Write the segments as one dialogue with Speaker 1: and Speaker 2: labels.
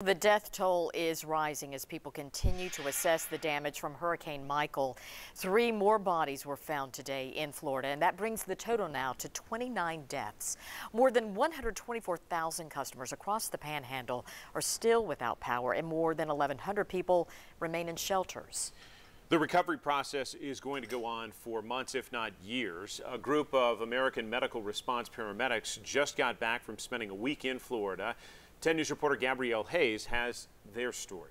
Speaker 1: The death toll is rising as people continue to assess the damage from Hurricane Michael. 3 more bodies were found today in Florida, and that brings the total now to 29 deaths. More than 124,000 customers across the Panhandle are still without power, and more than 1,100 people remain in shelters.
Speaker 2: The recovery process is going to go on for months, if not years. A group of American Medical Response paramedics just got back from spending a week in Florida. 10 News reporter Gabrielle Hayes has their story.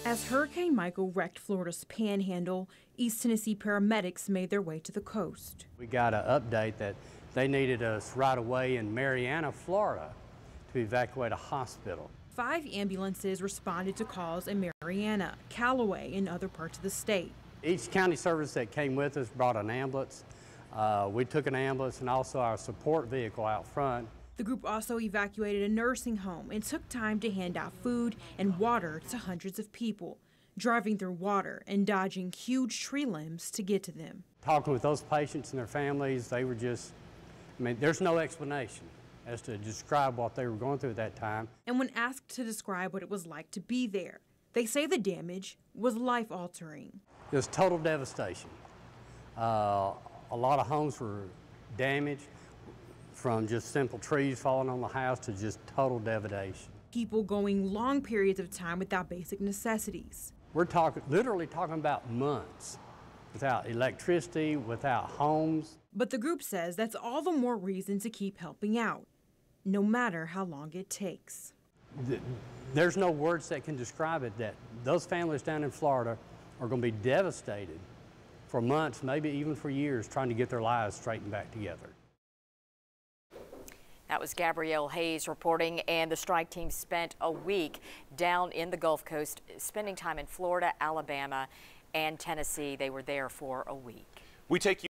Speaker 3: As Hurricane Michael wrecked Florida's Panhandle, East Tennessee paramedics made their way to the coast.
Speaker 4: We got an update that they needed us right away in Marianna, Florida, to evacuate a hospital. 5
Speaker 3: ambulances responded to calls in Marianna, Callaway, and other parts of the state.
Speaker 4: Each county service that came with us brought an ambulance. We took an ambulance and also our support vehicle out front.
Speaker 3: The group also evacuated a nursing home and took time to hand out food and water to hundreds of people, driving through water and dodging huge tree limbs to get to them.
Speaker 4: Talking with those patients and their families, they were just, there's no explanation as to describe what they were going through at that time.
Speaker 3: And when asked to describe what it was like to be there, they say the damage was life-altering.
Speaker 4: It was total devastation. A lot of homes were damaged, from just simple trees falling on the house to just total devastation.
Speaker 3: People going long periods of time without basic necessities.
Speaker 4: We're literally talking about months without electricity, without homes.
Speaker 3: But the group says that's all the more reason to keep helping out, no matter how long it takes.
Speaker 4: There's no words that can describe it, that those families down in Florida are going to be devastated for months, maybe even for years, trying to get their lives straightened back together.
Speaker 1: That was Gabrielle Hayes reporting, and the strike team spent a week down in the Gulf Coast, spending time in Florida, Alabama, and Tennessee. They were there for a week.
Speaker 2: We take you